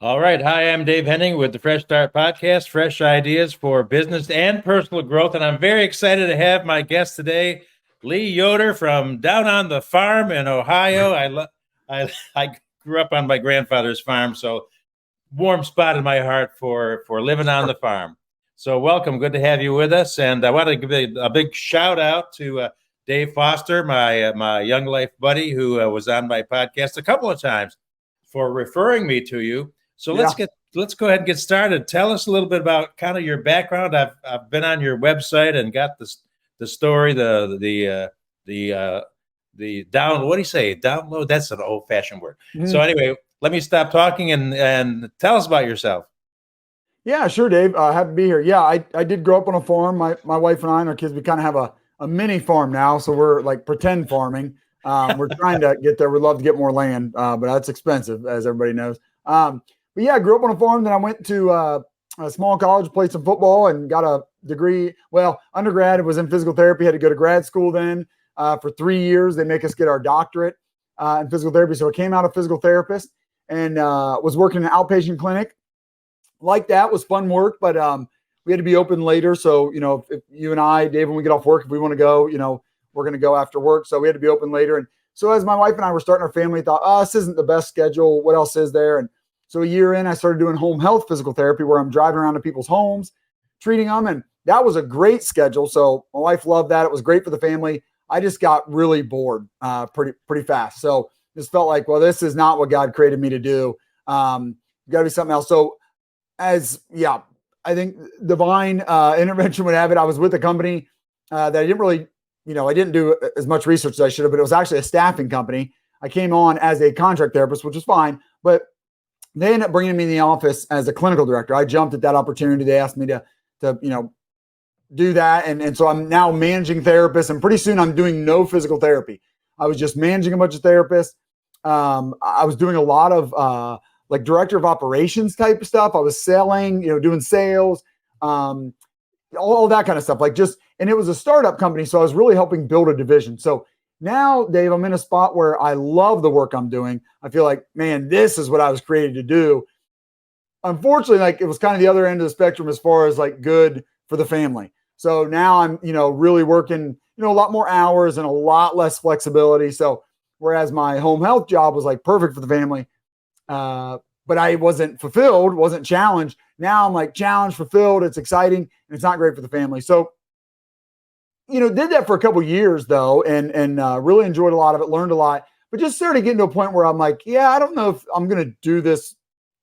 All right. Hi, I'm Dave Henning with the Fresh Start Podcast, fresh ideas for business and personal growth. And I'm very excited to have my guest today, Lee Yoder from down on the farm in Ohio. I grew up on my grandfather's farm, so warm spot in my heart for living on the farm. So welcome. Good to have you with us. And I want to give a big shout out to Dave Foster, my young life buddy who was on my podcast a couple of times, for referring me to you. So let's go ahead and get started. Tell us a little bit about kind of your background. I've been on your website and got the story, the down. What do you say? Download. That's an old fashioned word. Mm. So anyway, let me stop talking and tell us about yourself. Yeah, sure, Dave. Happy to be here. Yeah, I did grow up on a farm. My wife and I and our kids, we kind of have a mini farm now, so we're like pretend farming. We're trying to get there. We'd love to get more land, but that's expensive, as everybody knows. But yeah, I grew up on a farm. Then I went to a small college, played some football, and got a degree. Well, undergrad, it was in physical therapy. Had to go to grad school then for 3 years. They make us get our doctorate in physical therapy. So I came out a physical therapist and was working in an outpatient clinic. Like that was fun work, but we had to be open later. So, if you and I, Dave, when we get off work, if we want to go, we're going to go after work. So we had to be open later. And so as my wife and I were starting our family, I thought, this isn't the best schedule. What else is there? And so a year in, I started doing home health physical therapy where I'm driving around to people's homes, treating them. And that was a great schedule. So my wife loved that. It was great for the family. I just got really bored pretty fast. So just felt like, well, this is not what God created me to do. Got to be something else. So I think divine intervention would have it. I was with a company that I didn't really, I didn't do as much research as I should have, but it was actually a staffing company. I came on as a contract therapist, which was fine, but they ended up bringing me in the office as a clinical director. I jumped at that opportunity. They asked me to do that. And so I'm now managing therapists, and pretty soon I'm doing no physical therapy. I was just managing a bunch of therapists. I was doing a lot of like director of operations type of stuff. I was selling, doing sales, all that kind of stuff. And it was a startup company. So I was really helping build a division. So now, Dave, I'm in a spot where I love the work I'm doing. I feel like, man, this is what I was created to do. Unfortunately, it was kind of the other end of the spectrum as far as good for the family. So now I'm, really working, a lot more hours and a lot less flexibility. So whereas my home health job was perfect for the family, but I wasn't fulfilled, wasn't challenged. Now I'm challenged, fulfilled. It's exciting, and it's not great for the family. So, did that for a couple of years though, and really enjoyed a lot of it, learned a lot, but just started getting to a point where I'm I don't know if I'm going to do this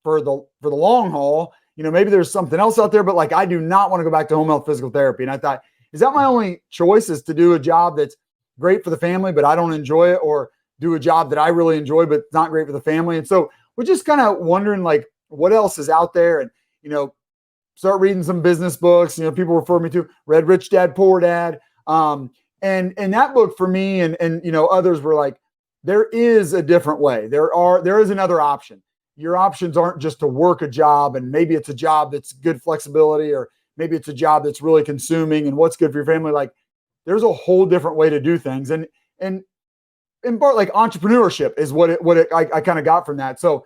for the long haul. Maybe there's something else out there, but I do not want to go back to home health physical therapy. And I thought, is that my only choice, is to do a job that's great for the family, but I don't enjoy it, or do a job that I really enjoy, but not great for the family? And so we're just kind of wondering what else is out there, and, start reading some business books. People refer me to Read Rich Dad, Poor Dad. And that book for me and others were there is a different way. There is another option. Your options aren't just to work a job, and maybe it's a job that's good flexibility, or maybe it's a job that's really consuming and what's good for your family. There's a whole different way to do things. And in part, entrepreneurship is what I kind of got from that. So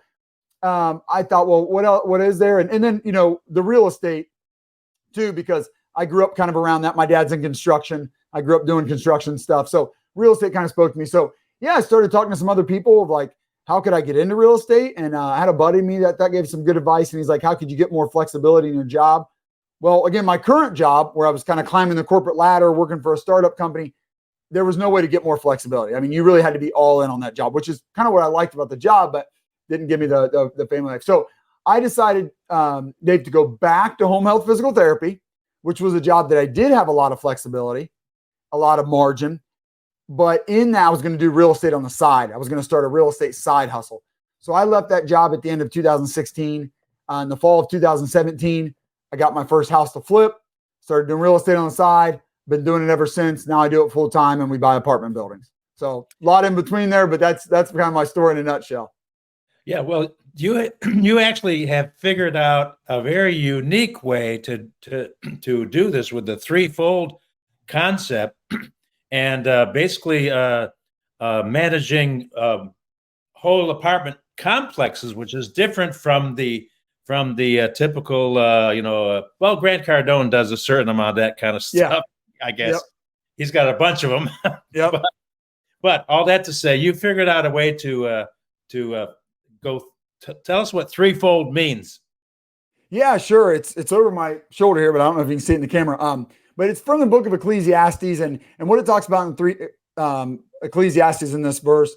I thought, well, what else, what is there? And then, the real estate too, because I grew up kind of around that. My dad's in construction. I grew up doing construction stuff. So real estate kind of spoke to me. So yeah, I started talking to some other people of how could I get into real estate? And I had a buddy of me that gave some good advice. And he's like, how could you get more flexibility in your job? Well, again, my current job, where I was kind of climbing the corporate ladder, working for a startup company, there was no way to get more flexibility. I mean, you really had to be all in on that job, which is kind of what I liked about the job, but didn't give me the family life. So I decided, Dave, to go back to home health physical therapy, which was a job that I did have a lot of flexibility, a lot of margin. But in that, I was going to do real estate on the side. I was going to start a real estate side hustle. So I left that job at the end of 2016. In the fall of 2017, I got my first house to flip, started doing real estate on the side, been doing it ever since. Now I do it full time and we buy apartment buildings. So a lot in between there, but that's kind of my story in a nutshell. Yeah, well, you actually have figured out a very unique way to do this with the threefold concept, and basically managing whole apartment complexes, which is different from the typical. Well, Grant Cardone does a certain amount of that kind of stuff. Yeah. I guess he's got a bunch of them. Yeah. But all that to say, you figured out a way to go. Tell us what threefold means. Yeah, sure. It's over my shoulder here, but I don't know if you can see it in the camera. But it's from the book of Ecclesiastes, and what it talks about in Ecclesiastes in this verse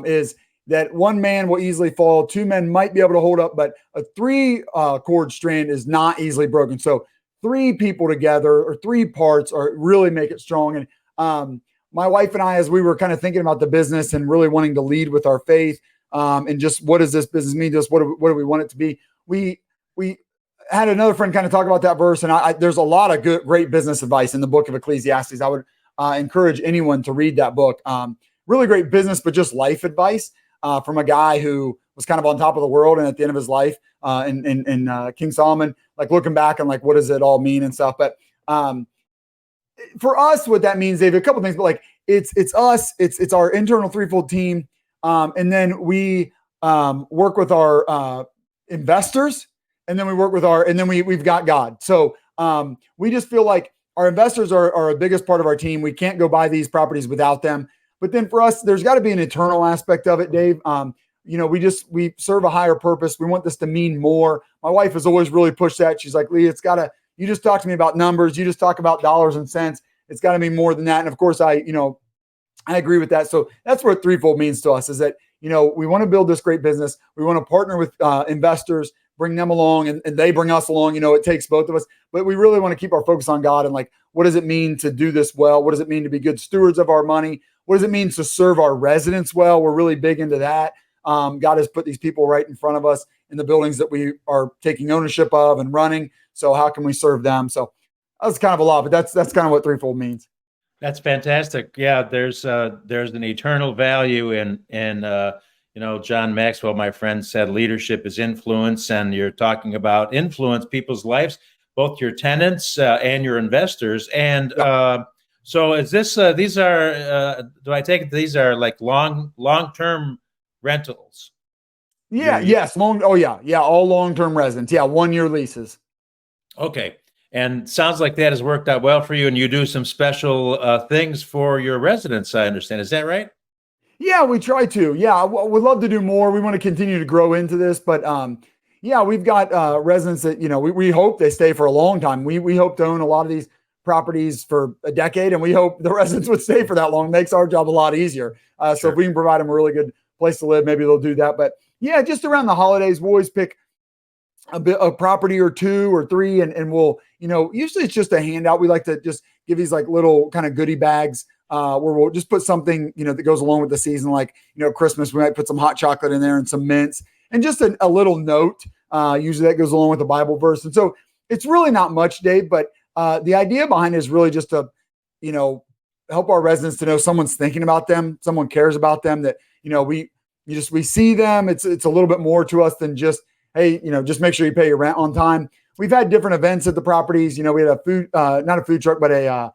is that one man will easily fall, two men might be able to hold up, but a three cord strand is not easily broken. So three people together or three parts are really make it strong. And my wife and I, as we were kind of thinking about the business and really wanting to lead with our faith, and just what does this business mean to us? What do we want it to be? We had another friend kind of talk about that verse, and there's a lot of great business advice in the book of Ecclesiastes. I would encourage anyone to read that book. Really great business, but just life advice from a guy who was kind of on top of the world, and at the end of his life, in King Solomon, like looking back and like what does it all mean and stuff. But for us, what that means, Dave, a couple things, but like it's us, it's our internal threefold team. And then we work with our investors, and then we work with and then we've got God. So we just feel like our investors are a biggest part of our team. We can't go buy these properties without them. But then for us, there's got to be an eternal aspect of it, Dave. We serve a higher purpose. We want this to mean more. My wife has always really pushed that. She's like, Lee, you just talk to me about numbers. You just talk about dollars and cents. It's got to be more than that. And of course, I agree with that. So that's what threefold means to us, is that, we want to build this great business. We want to partner with investors, bring them along, and they bring us along. It takes both of us, but we really want to keep our focus on God and like, what does it mean to do this well? What does it mean to be good stewards of our money? What does it mean to serve our residents well? We're really big into that. God has put these people right in front of us in the buildings that we are taking ownership of and running. So how can we serve them? So that's kind of a lot, but that's kind of what threefold means. That's fantastic. Yeah, there's an eternal value in John Maxwell, my friend, said leadership is influence, and you're talking about influence people's lives, both your tenants and your investors. And so is this these are do I take it these are like long-term rentals? Yeah, yes, all long-term residents. Yeah, 1-year leases. Okay. And sounds like that has worked out well for you, and you do some special things for your residents, I understand. Is that right? Yeah, we try to. Yeah, we'd love to do more. We want to continue to grow into this, but we've got residents that, we hope they stay for a long time. We hope to own a lot of these properties for a decade, and we hope the residents would stay for that long. It makes our job a lot easier. Sure. So if we can provide them a really good place to live, maybe they'll do that. But yeah, just around the holidays, we'll always pick a property or two or three, and we'll, usually it's just a handout. We like to just give these like little kind of goodie bags where we'll just put something, that goes along with the season. Like, Christmas, we might put some hot chocolate in there and some mints and just a little note. Usually that goes along with the Bible verse. And so it's really not much, Dave, but the idea behind it is really just to, help our residents to know someone's thinking about them, someone cares about them, that, we see them. It's a little bit more to us than just, hey, just make sure you pay your rent on time. We've had different events at the properties. We had a food, not a food truck, but a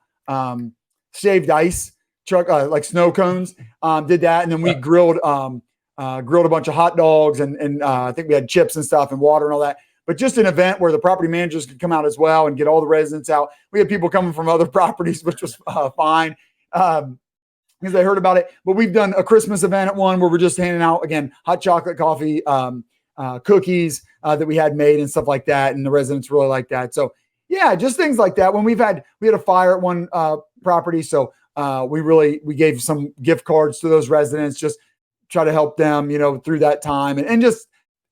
shaved ice truck, like snow cones. Did that, and then we grilled a bunch of hot dogs, and I think we had chips and stuff and water and all that. But just an event where the property managers could come out as well and get all the residents out. We had people coming from other properties, which was fine. Because they heard about it. But we've done a Christmas event at one where we're just handing out, again, hot chocolate, coffee, cookies that we had made and stuff like that. And the residents really like that. So yeah, just things like that. When we had a fire at one property. So we gave some gift cards to those residents, just try to help them, through that time. And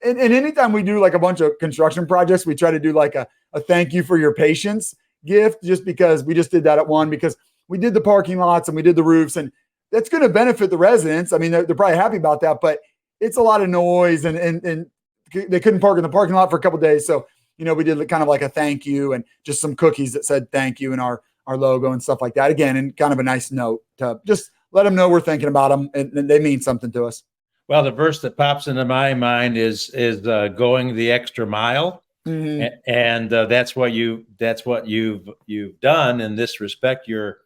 anytime we do like a bunch of construction projects, we try to do like a thank you for your patience gift, just because we just did that at one, because we did the parking lots and we did the roofs, and that's going to benefit the residents. I mean, they're probably happy about that, but it's a lot of noise, and they couldn't park in the parking lot for a couple of days. So, we did kind of like a thank you and just some cookies that said thank you and our logo and stuff like that. Again, and kind of a nice note to just let them know we're thinking about them and they mean something to us. Well, the verse that pops into my mind is going the extra mile. Mm-hmm. And that's what you've done in this respect. You're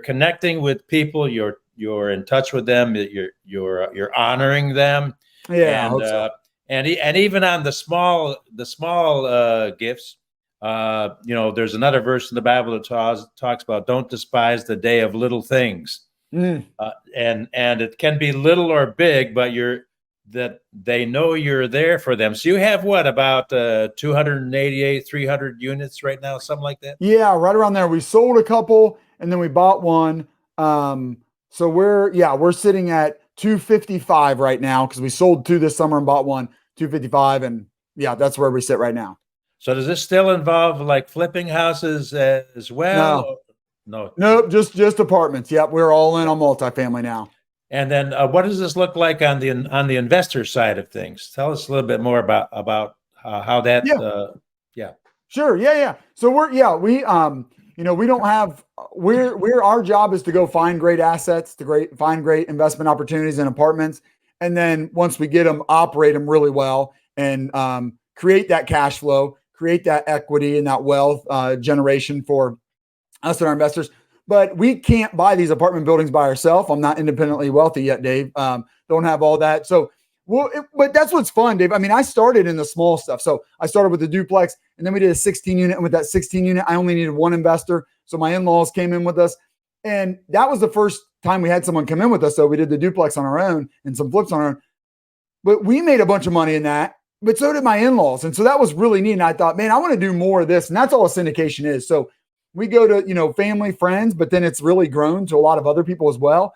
connecting with people. You're in touch with them. You're honoring them. Yeah, I hope so. And even on the small gifts, there's another verse in the Bible that talks about don't despise the day of little things. And it can be little or big, but that they know you're there for them. So you have what, about 288, 300 units right now, something like that? Yeah, right around there. We sold a couple and then we bought one. So we're sitting at 255 right now, because we sold 2 this summer and bought one, 255. And yeah, that's where we sit right now. So does this still involve like flipping houses as well? No. Nope, just apartments. Yep, we're all in on multifamily now. And then what does this look like on the investor side of things? Tell us a little bit more about how that. Yeah. Sure. Yeah. So we don't have. Our job is to go find great assets, find great investment opportunities in apartments, and then once we get them, operate them really well and create that cash flow, create that equity and that wealth generation for us and our investors. But we can't buy these apartment buildings by ourselves. I'm not independently wealthy yet, Dave. Don't have all that. So, but that's what's fun, Dave. I mean, I started in the small stuff. So I started with the duplex, and then we did a 16 unit. And with that 16 unit, I only needed one investor. So my in-laws came in with us. And that was the first time we had someone come in with us. So we did the duplex on our own and some flips on our own. But we made a bunch of money in that. But so did my in-laws. And so that was really neat. And I thought, man, I want to do more of this. And that's all a syndication is. So we go to, family, friends, but then it's really grown to a lot of other people as well.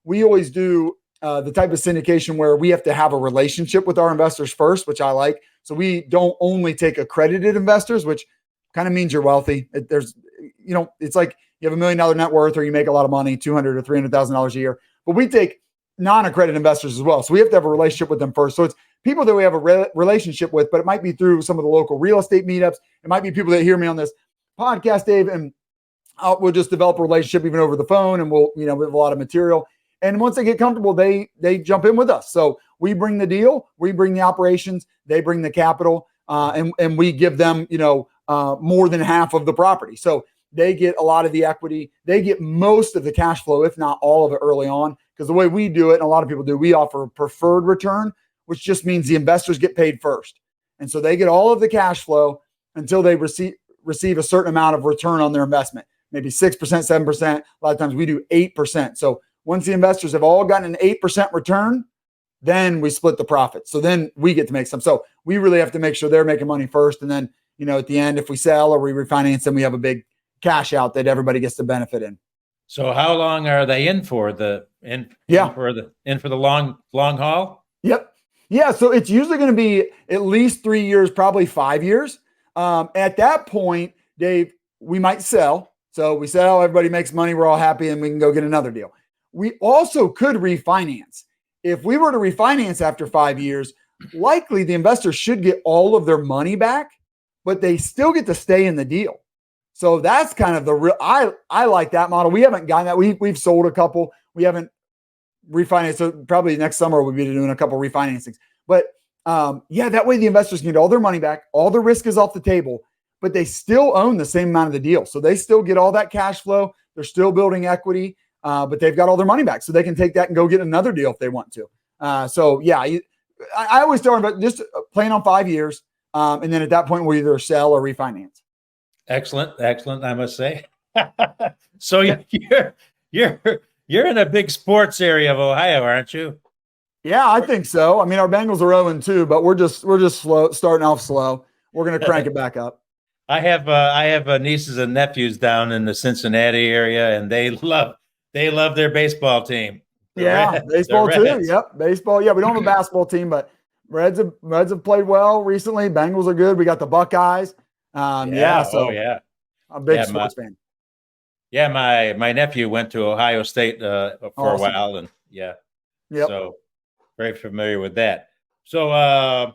We always do the type of syndication where we have to have a relationship with our investors first, which I like. So we don't only take accredited investors, which kind of means you're wealthy. It's like you have $1 million net worth or you make a lot of money, $200,000 or $300,000 a year. But we take non-accredited investors as well. So we have to have a relationship with them first. So it's people that we have a relationship with, but it might be through some of the local real estate meetups. It might be people that hear me on this podcast, Dave, and we'll just develop a relationship even over the phone, and we have a lot of material. And once they get comfortable, they jump in with us. So we bring the deal, we bring the operations, they bring the capital, and we give them, more than half of the property. So they get a lot of the equity. They get most of the cash flow, if not all of it early on, because the way we do it, and a lot of people do, we offer a preferred return, which just means the investors get paid first. And so they get all of the cash flow until they receive a certain amount of return on their investment, maybe 6%, 7%. A lot of times we do 8%. So once the investors have all gotten an 8% return, then we split the profits. So then we get to make some. So we really have to make sure they're making money first. And then, at the end, if we sell or we refinance them, we have a big cash out that everybody gets to benefit in. So how long are they in for the long haul? Yep. Yeah. So it's usually going to be at least 3 years, probably 5 years. At that point, Dave, we might sell. So we sell, everybody makes money, we're all happy, and we can go get another deal. We also could refinance. If we were to refinance after 5 years, likely the investors should get all of their money back, but they still get to stay in the deal. So that's kind of the real, I like that model. We haven't gotten that. We've sold a couple. We haven't refinanced. So probably next summer we'll be doing a couple refinancings. But that way the investors can get all their money back. All the risk is off the table, but they still own the same amount of the deal. So they still get all that cash flow. They're still building equity, but they've got all their money back. So they can take that and go get another deal if they want to. I always tell them about just plan on 5 years. And then at that point, we'll either sell or refinance. Excellent. I must say. So you're in a big sports area of Ohio, aren't you? Yeah, I think so. I mean, our Bengals are 0-2, but we're just slow, starting off slow. We're going to crank it back up. I have nieces and nephews down in the Cincinnati area, and they love their baseball team. Yeah, The baseball too. Reds. Yep, baseball. Yeah, we don't have a basketball team, but Reds have played well recently. Bengals are good. We got the Buckeyes. Yeah, Yeah. Oh so yeah. I'm a big Yeah. sports fan. My nephew went to Ohio State for a Awesome. while, and yeah, Yep. so very familiar with that. So,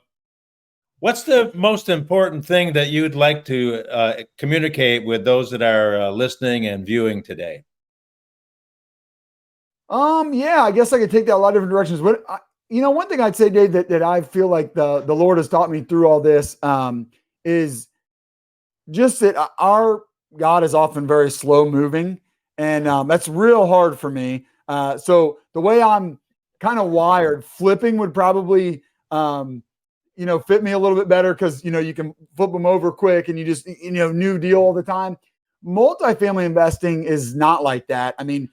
what's the most important thing that you'd like to communicate with those that are listening and viewing today? Yeah, I guess I could take that a lot of different directions. One thing I'd say, Dave, that I feel like the Lord has taught me through all this, is just that our God is often very slow moving, and that's real hard for me. So the way I'm kind of wired, flipping would probably, fit me a little bit better because you can flip them over quick and you just new deal all the time. Multifamily investing is not like that. I mean,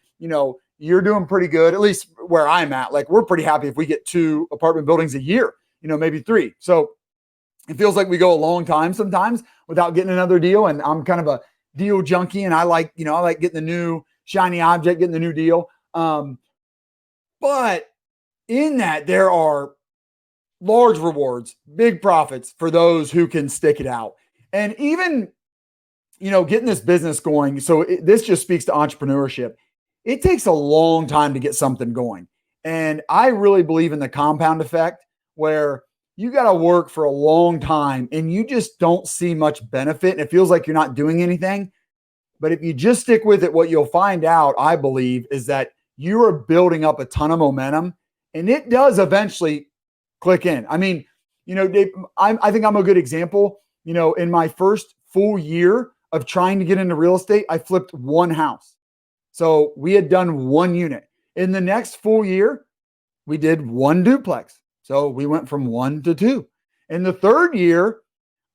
you're doing pretty good, at least where I'm at. Like we're pretty happy if we get 2 apartment buildings a year, maybe 3. So it feels like we go a long time sometimes without getting another deal. And I'm kind of a deal junkie, and I like getting the new shiny object, getting the new deal. But in that, there are large rewards, big profits for those who can stick it out. And even, getting this business going. So this just speaks to entrepreneurship. It takes a long time to get something going. And I really believe in the compound effect where you got to work for a long time and you just don't see much benefit. And it feels like you're not doing anything. But if you just stick with it, what you'll find out, I believe, is that you are building up a ton of momentum and it does eventually click in. I mean, Dave, I think I'm a good example. In my first full year of trying to get into real estate, I flipped 1 house. So we had done 1 unit. In the next full year, we did 1 duplex. So we went from 1 to 2. In the third year,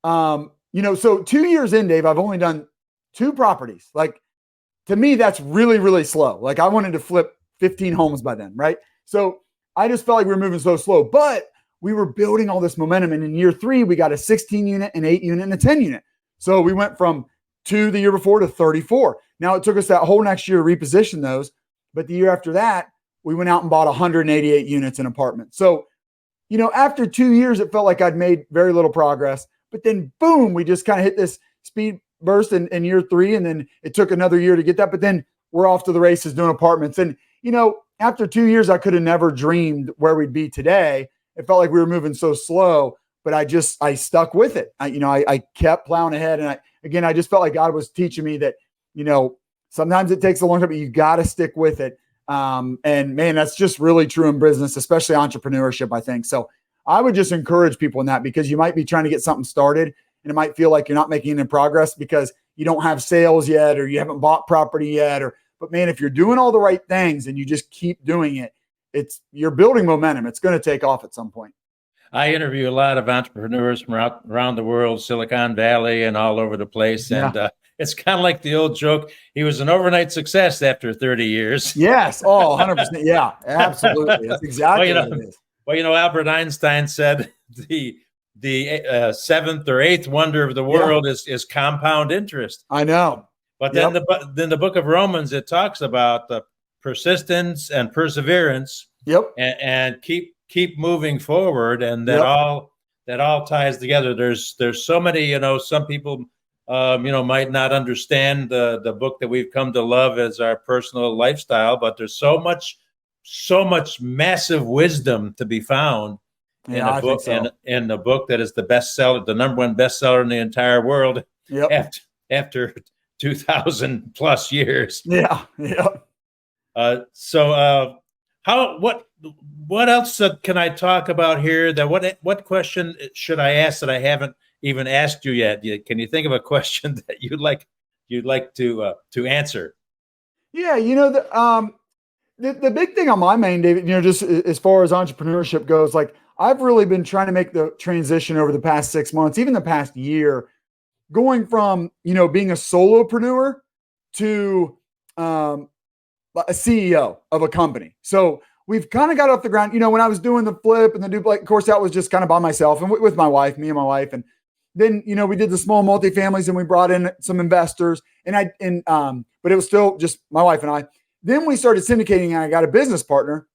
so 2 years in, Dave, I've only done 2 properties. Like to me, that's really, really slow. Like I wanted to flip 15 homes by then, right? So I just felt like we were moving so slow, but we were building all this momentum. And in year 3, we got a 16 unit, an 8 unit, and a 10 unit. So we went from 2 the year before to 34. Now it took us that whole next year to reposition those. But the year after that, we went out and bought 188 units in apartments. So, after 2 years, it felt like I'd made very little progress. But then, boom, we just kind of hit this speed burst in year 3. And then it took another year to get that. But then we're off to the races doing apartments. And, after 2 years, I could have never dreamed where we'd be today. It felt like we were moving so slow, but I stuck with it. I kept plowing ahead. And I just felt like God was teaching me that, sometimes it takes a long time, but you got to stick with it. And man, that's just really true in business, especially entrepreneurship, I think. So I would just encourage people in that because you might be trying to get something started and it might feel like you're not making any progress because you don't have sales yet, or you haven't bought property yet, but man, if you're doing all the right things and you just keep doing it, you're building momentum. It's going to take off at some point. I interview a lot of entrepreneurs from around the world, Silicon Valley and all over the place. Yeah. And it's kind of like the old joke. He was an overnight success after 30 years. Yes. Oh, 100%. Yeah, absolutely. That's exactly what it is. Well, Albert Einstein said the 7th or 8th wonder of the world is compound interest. I know. But then the book of Romans, it talks about the persistence and perseverance. Yep. And keep moving forward, and that all ties together. There's so many, some people might not understand the book that we've come to love as our personal lifestyle, but there's so much massive wisdom to be found in a book, in the book that is the bestseller, the number 1 bestseller in the entire world after 2,000 plus years. Yeah. What else can I talk about here? What question should I ask that I haven't even asked you yet? Can you think of a question that you'd like to answer? Yeah, the big thing on my mind, David, just as far as entrepreneurship goes, like I've really been trying to make the transition over the past 6 months, even the past year, going from being a solopreneur to a CEO of a company. So we've kind of got off the ground. When I was doing the flip and the duplex, of course, that was just kind of by myself and with my wife, me and my wife. And, then, we did the small multifamilies and we brought in some investors but it was still just my wife and I. Then we started syndicating and I got a business partner,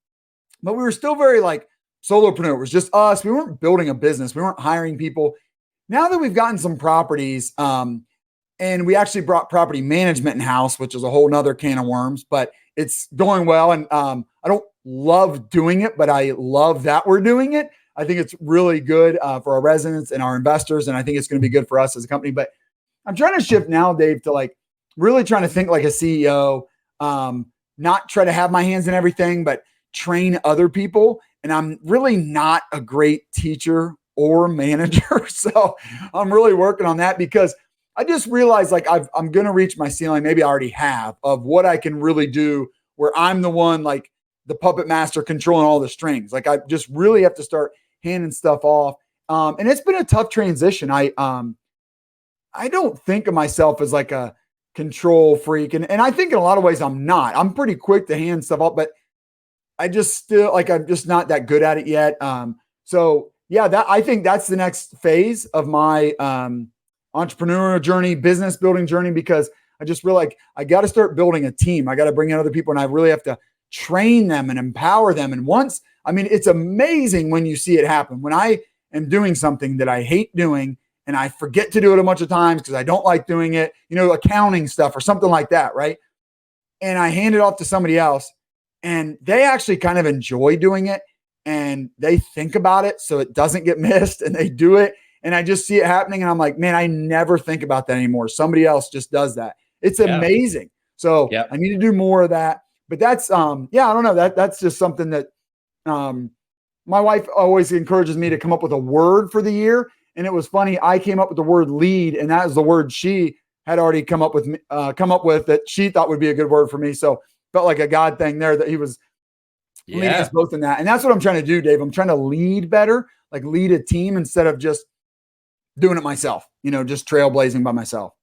but we were still very like solopreneur. It was just us. We weren't building a business. We weren't hiring people. Now that we've gotten some properties, and we actually brought property management in house, which is a whole nother can of worms, but it's going well. And I don't love doing it, but I love that we're doing it. I think it's really good for our residents and our investors. And I think it's going to be good for us as a company. But I'm trying to shift now, Dave, to like really trying to think like a CEO, not try to have my hands in everything, but train other people. And I'm really not a great teacher or manager. So I'm really working on that because I just realized like I'm going to reach my ceiling. Maybe I already have of what I can really do where I'm the one, like the puppet master controlling all the strings. Like I just really have to start handing stuff off. And it's been a tough transition. I don't think of myself as like a control freak. And I think in a lot of ways I'm not. I'm pretty quick to hand stuff off, but I just still like, I'm just not that good at it yet. So yeah, I think that's the next phase of my entrepreneurial journey, business building journey, because I just feel like I got to start building a team. I got to bring in other people and I really have to train them and empower them. And it's amazing when you see it happen. When I am doing something that I hate doing and I forget to do it a bunch of times because I don't like doing it, accounting stuff or something like that, right? And I hand it off to somebody else and they actually kind of enjoy doing it and they think about it so it doesn't get missed and they do it. And I just see it happening and I'm like, man, I never think about that anymore. Somebody else just does that. It's amazing. So I need to do more of that. But that's, I don't know. That's just something that my wife always encourages me to come up with a word for the year. And it was funny. I came up with the word lead, and that is the word she had already come up with that she thought would be a good word for me. So felt like a God thing there that he was leading us both in that. And that's what I'm trying to do, Dave. I'm trying to lead better, like lead a team instead of just doing it myself, just trailblazing by myself.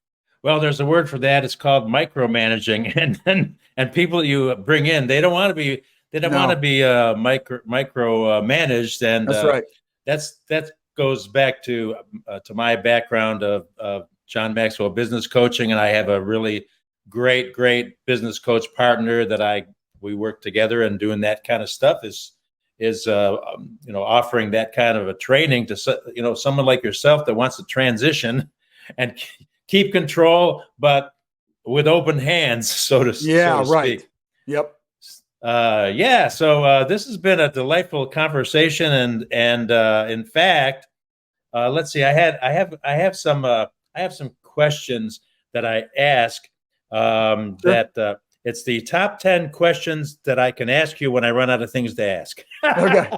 Well, there's a word for that. It's called micromanaging. And people you bring in, they don't want to be micro managed. And that's right. That goes back to my background of John Maxwell business coaching. And I have a really great business coach partner that we work together and doing that kind of stuff is offering that kind of a training to someone like yourself that wants to transition and keep control, but with open hands, so to speak. Yep. So this has been a delightful conversation, and in fact, let's see. I have some questions that I ask. Sure. That it's the top 10 questions that I can ask you when I run out of things to ask. Okay,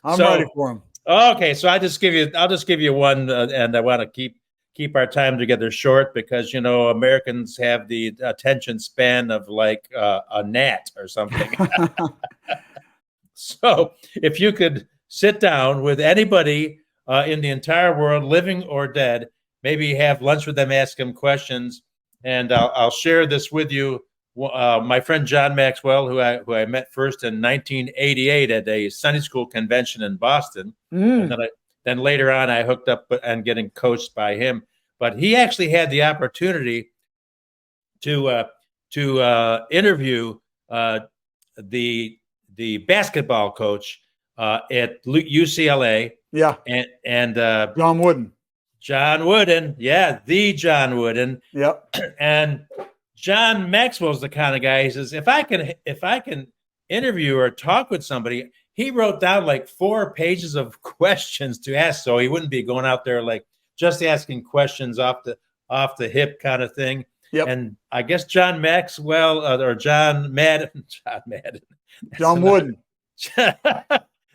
I'm ready for them. Okay, so I'll just give you one, and I want to keep our time together short because Americans have the attention span of like a gnat or something. So if you could sit down with anybody in the entire world, living or dead, maybe have lunch with them, ask them questions, and I'll share this with you. My friend John Maxwell, who I met first in 1988 at a Sunday school convention in Boston, and then later on I hooked up and getting coached by him. But he actually had the opportunity to interview the basketball coach at UCLA. Yeah, and John Wooden. John Wooden, the John Wooden. Yep. And John Maxwell's the kind of guy, he says, if I can interview or talk with somebody, he wrote down like 4 pages of questions to ask, so he wouldn't be going out there like just asking questions off the hip kind of thing. Yep. And I guess John Maxwell or John Wooden.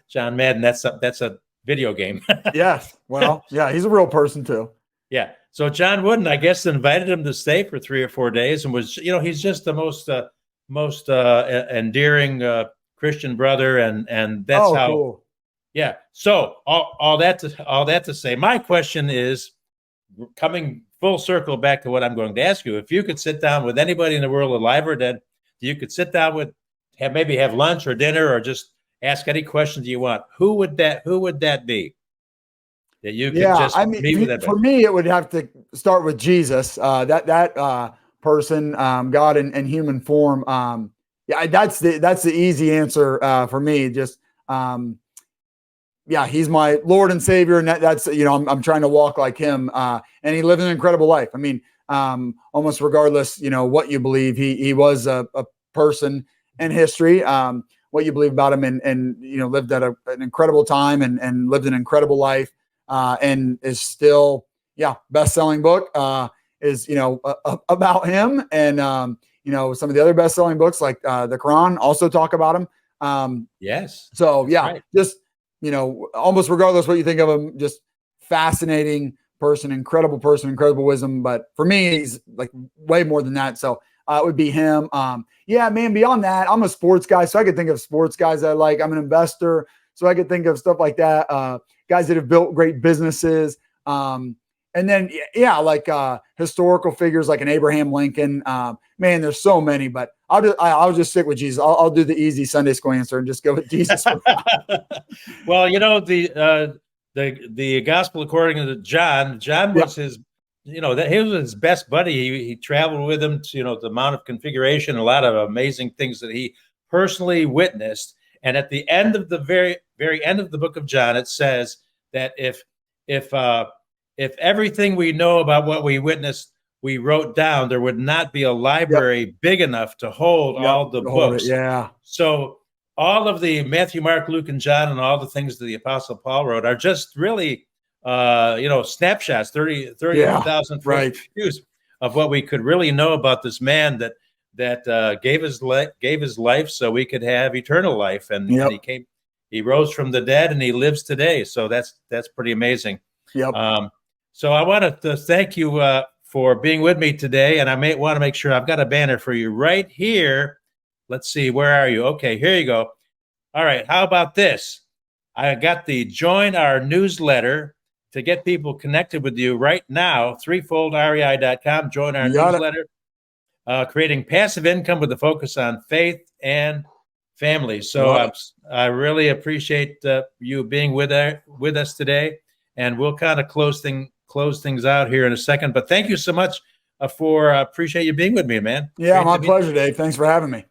John Madden, that's a video game. Yes. Well, yeah, he's a real person too. Yeah. So John Wooden, I guess, invited him to stay for 3 or 4 days, and was, he's just the most endearing Christian brother, and that's how. Cool. Yeah. So all that to say, my question is coming full circle back to what I'm going to ask you. If you could sit down with anybody in the world, alive or dead, you could sit down with, have lunch or dinner, or just ask any questions you want. Who would that be? that you could Yeah, just I mean, meet with everybody? for me, it would have to start with Jesus. That person, God in human form. Yeah, that's the easy answer for me. Just yeah, he's my Lord and Savior, and that's I'm trying to walk like him. And he lived an incredible life. I mean, almost regardless, what you believe, he was a person in history. What you believe about him, and lived at an incredible time, and lived an incredible life, and is still, yeah, best-selling book is about him, and some of the other best-selling books like the Quran also talk about him. Yes. So That's yeah, right. just almost regardless what you think of him, just fascinating person, incredible wisdom. But for me, he's like way more than that. So it would be him. Yeah, man. Beyond that, I'm a sports guy, so I could think of sports guys I like. I'm an investor, so I could think of stuff like that. Guys that have built great businesses. And then yeah, like historical figures like an Abraham Lincoln. Man, there's so many, but I'll just stick with Jesus. I'll do the easy Sunday school answer and just go with Jesus. Well, the gospel according to John. John was his, that he was his best buddy. He traveled with him to, the Mount of Configuration, a lot of amazing things that he personally witnessed. And at the end of the very end of the book of John, it says that if everything we know about what we witnessed we wrote down, there would not be a library big enough to hold all the books. Yeah. So all of the Matthew, Mark, Luke, and John, and all the things that the Apostle Paul wrote are just really, snapshots, 30,000 right. views of what we could really know about this man that gave his life so we could have eternal life, and he rose from the dead, and he lives today. So that's pretty amazing. Yep. So I wanted to thank you for being with me today, and I may want to make sure I've got a banner for you right here. Let's see, where are you? Okay, here you go. All right, how about this? I got the join our newsletter to get people connected with you right now. threefoldrei.com. Join our newsletter. Creating passive income with a focus on faith and family. So I really appreciate you being with us today, and we'll kind of close things out here in a second. But thank you so much appreciate you being with me, man. Yeah, my pleasure, Dave. Thanks for having me.